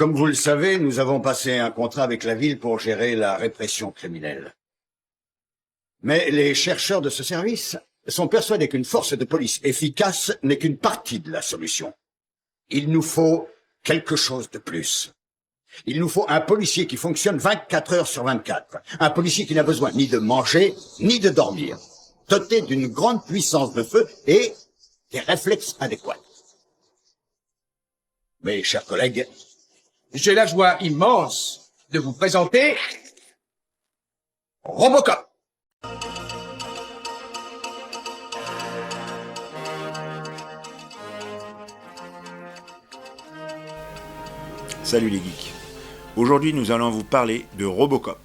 Comme vous le savez, nous avons passé un contrat avec la ville pour gérer la répression criminelle. Mais les chercheurs de ce service sont persuadés qu'une force de police efficace n'est qu'une partie de la solution. Il nous faut quelque chose de plus. Il nous faut un policier qui fonctionne 24 heures sur 24. Un policier qui n'a besoin ni de manger, ni de dormir. Doté d'une grande puissance de feu et des réflexes adéquats. Mes chers collègues, j'ai la joie immense de vous présenter Robocop. Salut les geeks. Aujourd'hui, nous allons vous parler de Robocop.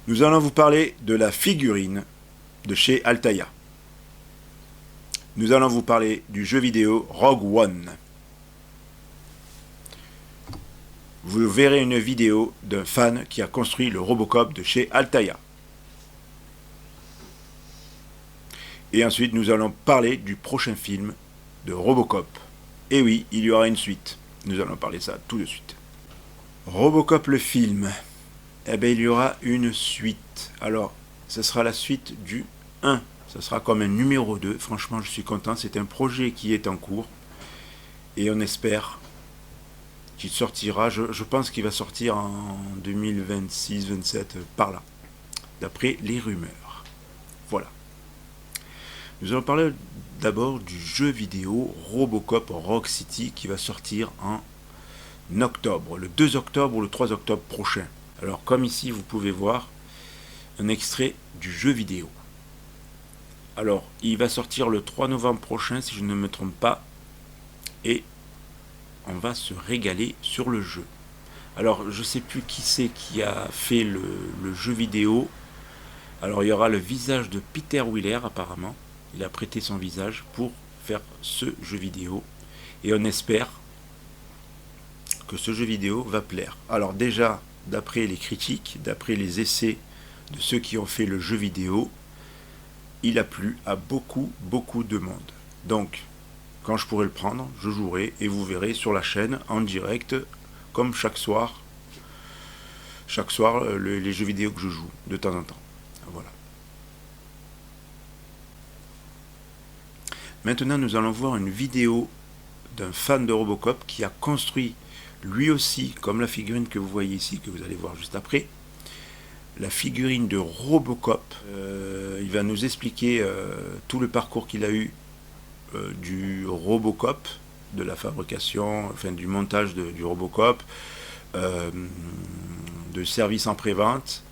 Nous allons vous parler de la figurine de chez Altaïa. Nous allons vous parler du jeu vidéo Rogue One. Vous verrez une vidéo d'un fan qui a construit le Robocop de chez Altaïa. Et ensuite, nous allons parler du prochain film de Robocop. Et oui, il y aura une suite. Nous allons parler de ça tout de suite. Robocop le film. Eh bien, il y aura une suite. Alors, ce sera la suite du 1. Ce sera comme un numéro 2. Franchement, je suis content. C'est un projet qui est en cours. Et on espère qu'il sortira. Je pense qu'il va sortir en 2026-27, par là. D'après les rumeurs. Voilà. Nous allons parler d'abord du jeu vidéo Robocop Rogue City qui va sortir en octobre, le 2 octobre ou le 3 octobre prochain. Alors comme ici vous pouvez voir un extrait du jeu vidéo. Alors il va sortir le 3 novembre prochain si je ne me trompe pas et on va se régaler sur le jeu. Alors je ne sais plus qui c'est qui a fait le jeu vidéo. Alors il y aura le visage de Peter Wheeler apparemment. Il a prêté son visage pour faire ce jeu vidéo. Et on espère que ce jeu vidéo va plaire. Alors déjà, d'après les critiques, d'après les essais de ceux qui ont fait le jeu vidéo, il a plu à beaucoup de monde. Donc, quand je pourrai le prendre, je jouerai et vous verrez sur la chaîne en direct, comme chaque soir, les jeux vidéo que je joue de temps en temps. Voilà. Maintenant, nous allons voir une vidéo d'un fan de Robocop qui a construit lui aussi, comme la figurine que vous voyez ici, que vous allez voir juste après, la figurine de Robocop. Il va nous expliquer tout le parcours qu'il a eu du Robocop, de la fabrication, enfin du montage du Robocop, de service en pré-vente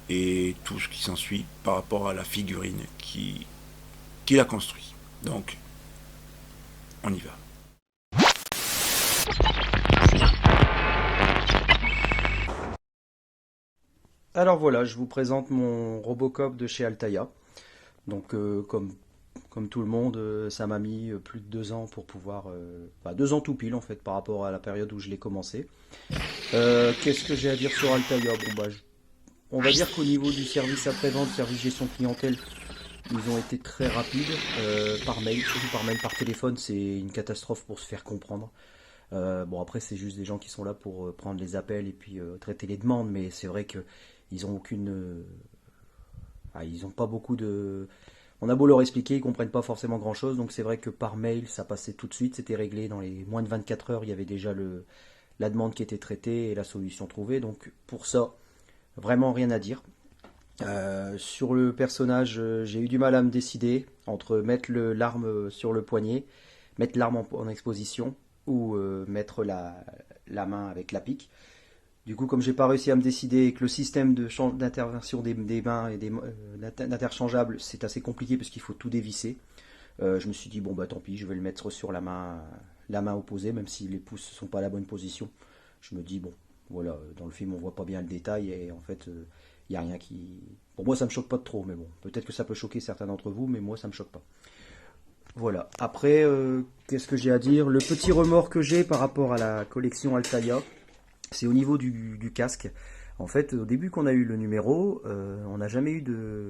et tout ce qui s'ensuit par rapport à la figurine qu'il a construit. Donc, on y va. Alors voilà, je vous présente mon Robocop de chez Altaïa. Donc comme tout le monde, ça m'a mis plus de 2 ans pour pouvoir... 2 ans tout pile en fait par rapport à la période où je l'ai commencé. Qu'est-ce que j'ai à dire sur Altaïa? On va dire qu'au niveau du service après-vente, service gestion clientèle, ils ont été très rapides, par mail, surtout par mail, par téléphone, c'est une catastrophe pour se faire comprendre. Après c'est juste des gens qui sont là pour prendre les appels et puis traiter les demandes, mais c'est vrai que ils ont ils ont pas beaucoup de... On a beau leur expliquer, ils comprennent pas forcément grand chose, donc c'est vrai que par mail ça passait tout de suite, c'était réglé dans les moins de 24 heures, il y avait déjà la demande qui était traitée et la solution trouvée, donc pour ça, vraiment rien à dire. Sur le personnage, j'ai eu du mal à me décider entre mettre l'arme sur le poignet, mettre l'arme en exposition ou mettre la main avec la pique. Du coup, comme j'ai pas réussi à me décider et que le système d'intervention des mains et d'interchangeables c'est assez compliqué parce qu'il faut tout dévisser, je me suis dit bon tant pis, je vais le mettre sur la main opposée, même si les pouces sont pas à la bonne position. Je me dis bon, voilà, dans le film on voit pas bien le détail et en fait il n'y a rien qui... Pour moi ça me choque pas de trop, mais bon, peut-être que ça peut choquer certains d'entre vous, mais moi ça me choque pas. Voilà, après, qu'est-ce que j'ai à dire? Le petit remords que j'ai par rapport à la collection Altaïa, c'est au niveau du casque. En fait, au début qu'on a eu le numéro, on n'a jamais eu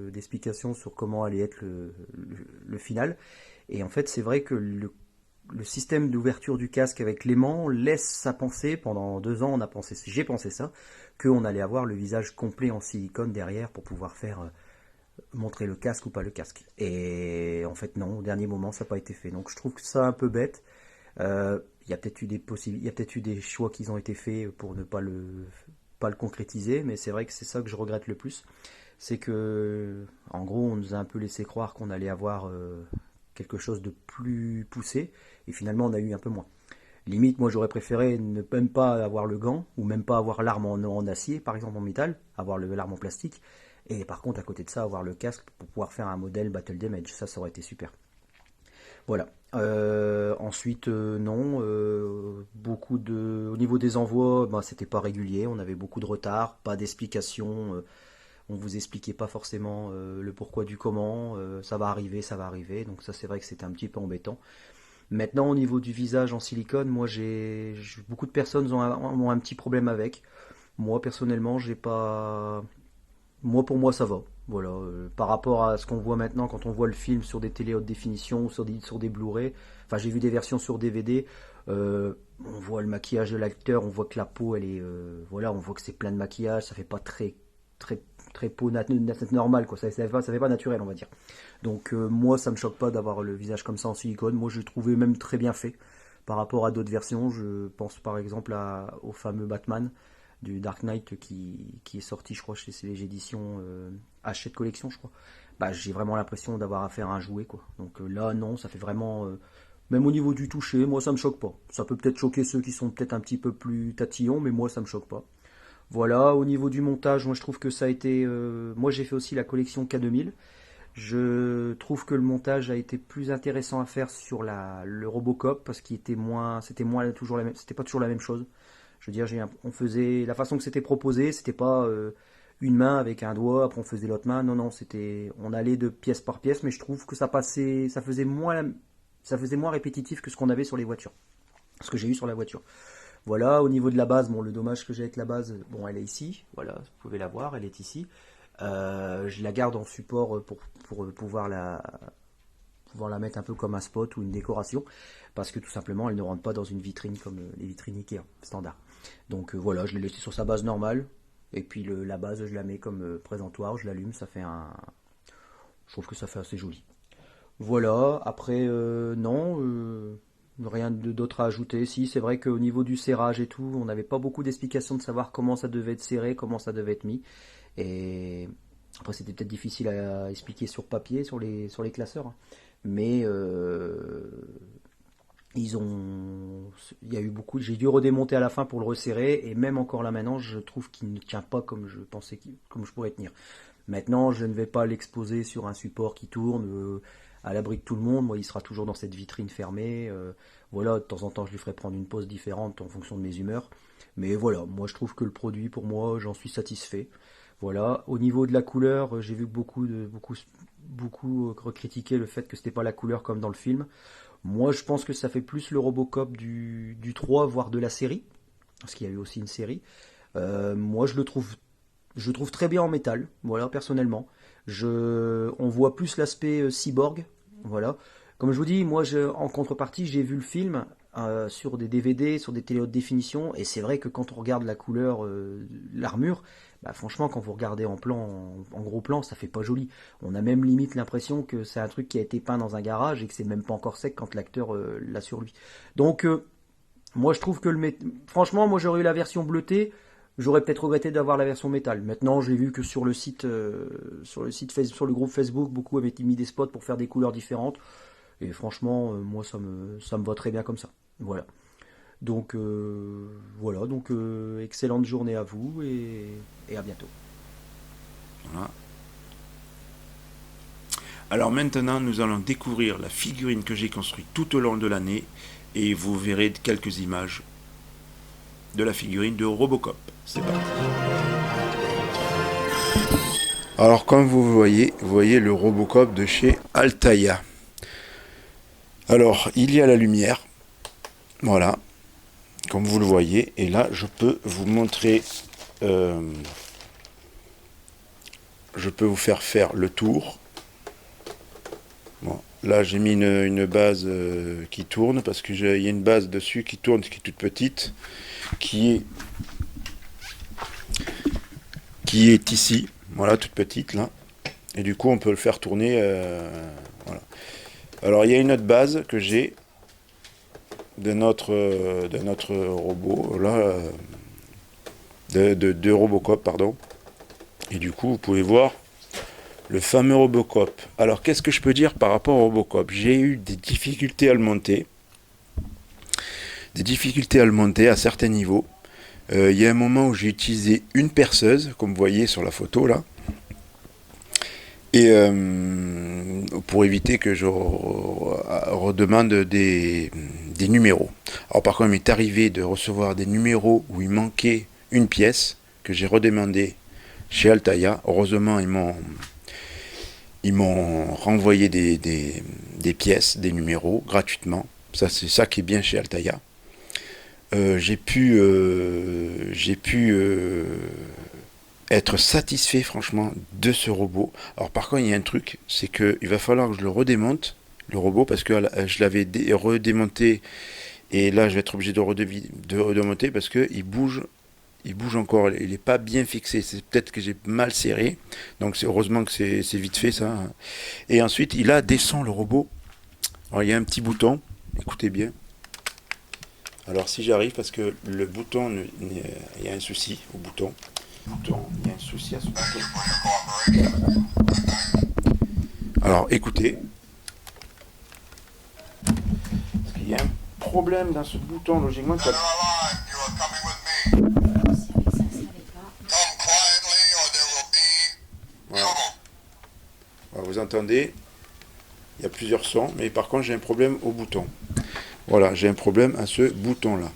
d'explication sur comment allait être le final. Et en fait, c'est vrai que le système d'ouverture du casque avec l'aimant laisse à penser, pendant 2 ans, j'ai pensé ça, qu'on allait avoir le visage complet en silicone derrière pour pouvoir faire montrer le casque ou pas le casque. Et en fait, non, au dernier moment, ça n'a pas été fait. Donc je trouve que ça un peu bête. Il y a peut-être eu des choix qui ont été faits pour ne pas le concrétiser, mais c'est vrai que c'est ça que je regrette le plus. C'est que, en gros, on nous a un peu laissé croire qu'on allait avoir quelque chose de plus poussé, et finalement, on a eu un peu moins. Limite, moi, j'aurais préféré ne même pas avoir le gant, ou même pas avoir l'arme en acier, par exemple en métal, avoir l'arme en plastique, et par contre, à côté de ça, avoir le casque pour pouvoir faire un modèle Battle Damage. Ça aurait été super. Voilà. Ensuite, non. Au niveau des envois, ben, c'était pas régulier. On avait beaucoup de retard, pas d'explication. On vous expliquait pas forcément le pourquoi du comment. Ça va arriver, ça va arriver. Donc ça, c'est vrai que c'était un petit peu embêtant. Maintenant, au niveau du visage en silicone, moi, beaucoup de personnes ont un petit problème avec. Moi, personnellement, j'ai pas. Moi, pour moi, ça va. Voilà. Par rapport à ce qu'on voit maintenant, quand on voit le film sur des télé haute définition ou sur des Blu-ray, enfin, j'ai vu des versions sur DVD, on voit le maquillage de l'acteur, on voit que la peau, elle est. Voilà, on voit que c'est plein de maquillage, ça fait pas très, très, très peau normale, quoi. Ça fait pas naturel, on va dire. Donc, moi, ça me choque pas d'avoir le visage comme ça en silicone. Moi, je le trouvais même très bien fait par rapport à d'autres versions. Je pense par exemple au fameux Batman du Dark Knight qui est sorti, je crois, chez les éditions Hachette Collection, je crois. Bah, j'ai vraiment l'impression d'avoir affaire à un jouet, quoi. Donc là, non, ça fait vraiment. Même au niveau du toucher, moi, ça me choque pas. Ça peut peut-être choquer ceux qui sont peut-être un petit peu plus tatillons, mais moi, ça me choque pas. Voilà, au niveau du montage, moi, je trouve que ça a été. Moi, j'ai fait aussi la collection K2000. Je trouve que le montage a été plus intéressant à faire sur le Robocop parce qu'il était c'était c'était pas toujours la même chose. Je veux dire, on faisait la façon que c'était proposé, c'était pas une main avec un doigt, après on faisait l'autre main. Non, non, on allait de pièce par pièce, mais je trouve que ça faisait moins répétitif que ce qu'on avait sur les voitures, ce que j'ai eu sur la voiture. Voilà, au niveau de la base, bon, le dommage que j'ai avec la base, bon, elle est ici, voilà, vous pouvez la voir, elle est ici. Je la garde en support pour pouvoir la mettre un peu comme un spot ou une décoration, parce que tout simplement elle ne rentre pas dans une vitrine comme les vitrines Ikea standard. Donc voilà, je l'ai laissé sur sa base normale, et puis la base je la mets comme présentoir, je l'allume, je trouve que ça fait assez joli. Voilà, après non, rien d'autre à ajouter. Si, c'est vrai qu'au niveau du serrage et tout, on n'avait pas beaucoup d'explications de savoir comment ça devait être serré, comment ça devait être mis. Et après, c'était peut-être difficile à expliquer sur papier, sur les classeurs, hein. Mais il y a eu beaucoup. J'ai dû redémonter à la fin pour le resserrer, et même encore là maintenant, je trouve qu'il ne tient pas comme je pensais, comme je pourrais tenir. Maintenant, je ne vais pas l'exposer sur un support qui tourne à l'abri de tout le monde. Moi, il sera toujours dans cette vitrine fermée. Voilà, de temps en temps, je lui ferai prendre une pose différente en fonction de mes humeurs. Mais voilà, moi, je trouve que le produit, pour moi, j'en suis satisfait. Voilà, au niveau de la couleur, j'ai vu beaucoup critiquer le fait que c'était pas la couleur comme dans le film. Moi, je pense que ça fait plus le Robocop du 3, voire de la série, parce qu'il y a eu aussi une série. Moi, je le trouve très bien en métal, voilà, personnellement. On voit plus l'aspect cyborg, voilà. Comme je vous dis, moi, en contrepartie, j'ai vu le film sur des DVD, sur des télé haute définition, et c'est vrai que quand on regarde la couleur, l'armure, bah, franchement, quand vous regardez en gros plan, ça fait pas joli. On a même limite l'impression que c'est un truc qui a été peint dans un garage et que c'est même pas encore sec quand l'acteur l'a sur lui. Donc, moi, je trouve que franchement, moi, j'aurais eu la version bleutée. J'aurais peut-être regretté d'avoir la version métal. Maintenant, j'ai vu que sur le groupe Facebook, beaucoup avaient mis des spots pour faire des couleurs différentes. Et franchement, moi, ça me va très bien comme ça. Voilà. Donc, voilà. Donc, excellente journée à vous et à bientôt. Voilà. Alors maintenant, nous allons découvrir la figurine que j'ai construite tout au long de l'année, et vous verrez quelques images de la figurine de Robocop. C'est parti. Alors comme vous voyez le Robocop de chez Altaïa. Alors il y a la lumière, voilà, comme vous le voyez, et là je peux vous montrer, je peux vous faire le tour. Bon, Là, j'ai mis une base qui tourne, parce qu'il y a une base dessus qui tourne, qui est toute petite, qui est ici, voilà, toute petite, là. Et du coup, on peut le faire tourner, voilà. Alors, il y a une autre base que j'ai de notre robot, là, de Robocop, pardon. Et du coup, vous pouvez voir le fameux Robocop. Alors, qu'est-ce que je peux dire par rapport au Robocop? J'ai eu des difficultés à le monter. Des difficultés à le monter à certains niveaux. Il y a un moment où j'ai utilisé une perceuse, comme vous voyez sur la photo, là. Et pour éviter que je redemande des numéros. Alors par contre, il m'est arrivé de recevoir des numéros où il manquait une pièce que j'ai redemandé chez Altaïa. Heureusement, ils m'ont renvoyé des pièces, des numéros gratuitement. Ça, c'est ça qui est bien chez Altaïa. J'ai pu être satisfait franchement de ce robot. Alors par contre il y a un truc, c'est que il va falloir que je le redémonte, le robot, parce que je l'avais redémonté et là je vais être obligé de remonter parce que il bouge encore, il n'est pas bien fixé, c'est peut-être que j'ai mal serré, donc c'est heureusement que c'est vite fait ça. Et ensuite il a des sons, le robot. Alors il y a un petit bouton, écoutez bien. Alors si j'arrive, parce que le bouton, il y a un souci au bouton. Il y a un souci à ce bouton. Alors écoutez. Parce qu'il y a un problème dans ce bouton, logiquement. Voilà. Alors, vous entendez, il y a plusieurs sons, mais par contre j'ai un problème au bouton. Voilà, j'ai un problème à ce bouton-là.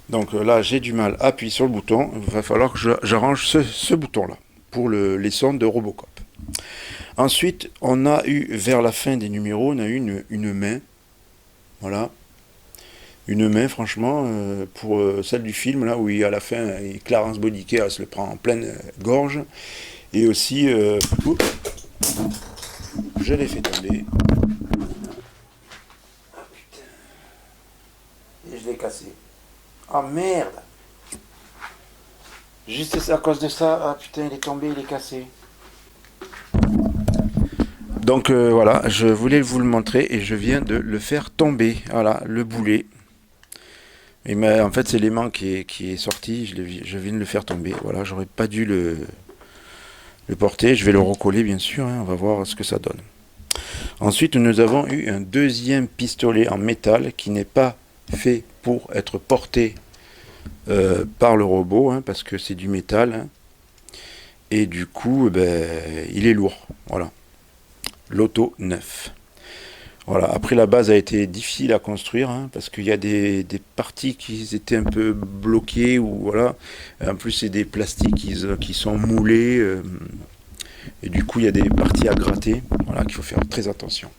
Donc là, j'ai du mal à appuyer sur le bouton. Il va falloir que j'arrange ce bouton-là pour les sons de Robocop. Ensuite, on a eu, vers la fin des numéros, on a eu une main. Voilà. Une main, franchement, pour celle du film, là, où à la fin, Clarence Bodiquet se le prend en pleine gorge. Et aussi, je l'ai fait tomber. Ah putain. Et je l'ai cassé. Ah merde! Juste à cause de ça, ah putain, il est tombé, il est cassé. Donc voilà, je voulais vous le montrer et je viens de le faire tomber. Voilà, le boulet. Et en fait, c'est l'aimant qui est sorti, je viens de le faire tomber. Voilà, j'aurais pas dû le porter. Je vais le recoller, bien sûr, hein, on va voir ce que ça donne. Ensuite, nous avons eu un deuxième pistolet en métal qui n'est pas fait pour être porté par le robot, hein, parce que c'est du métal, hein, et du coup il est lourd. Voilà, l'auto 9. Voilà, après la base a été difficile à construire, hein, parce qu'il y a des parties qui étaient un peu bloquées, ou voilà, en plus c'est des plastiques qui sont moulés, et du coup il y a des parties à gratter, voilà, qu'il faut faire très attention.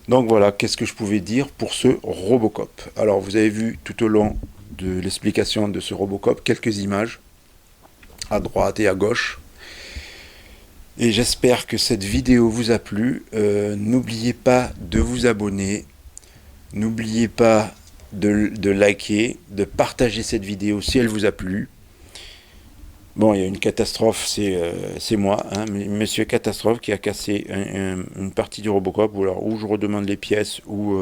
Donc voilà, qu'est-ce que je pouvais dire pour ce Robocop. Alors vous avez vu tout au long de l'explication de ce Robocop quelques images à droite et à gauche. Et j'espère que cette vidéo vous a plu. N'oubliez pas de vous abonner. N'oubliez pas de liker, de partager cette vidéo si elle vous a plu. Bon, il y a une catastrophe, c'est moi, hein, Monsieur Catastrophe, qui a cassé une partie du Robocop, ou alors où je redemande les pièces, ou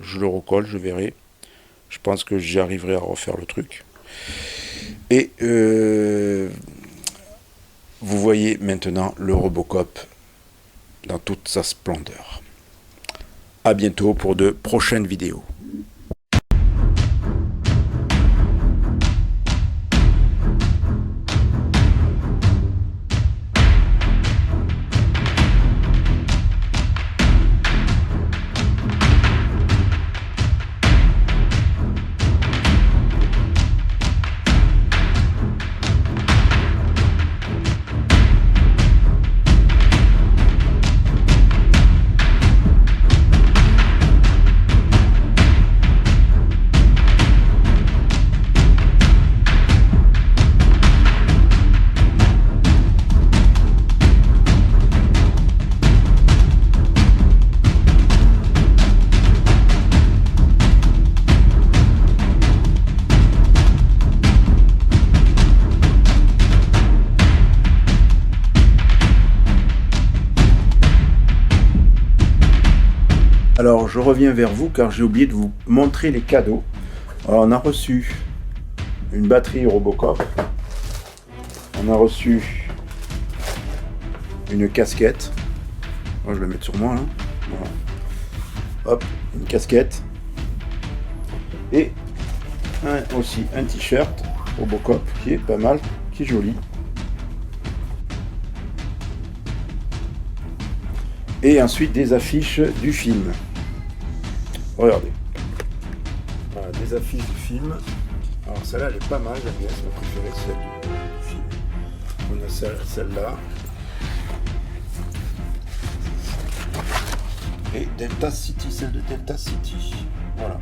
je le recolle, je verrai. Je pense que j'arriverai à refaire le truc. Et vous voyez maintenant le Robocop dans toute sa splendeur. À bientôt pour de prochaines vidéos. Alors, je reviens vers vous car j'ai oublié de vous montrer les cadeaux. Alors, on a reçu une batterie Robocop. On a reçu une casquette. Moi, je vais la mettre sur moi, là. Voilà. Hop, une casquette. Et aussi un t-shirt Robocop qui est pas mal, qui est joli. Et ensuite des affiches du film. Regardez. Voilà, des affiches du film. Alors celle-là, elle est pas mal, j'aime bien, c'est ma préférée, celle du film. On a celle-là. Et Delta City, celle de Delta City. Voilà.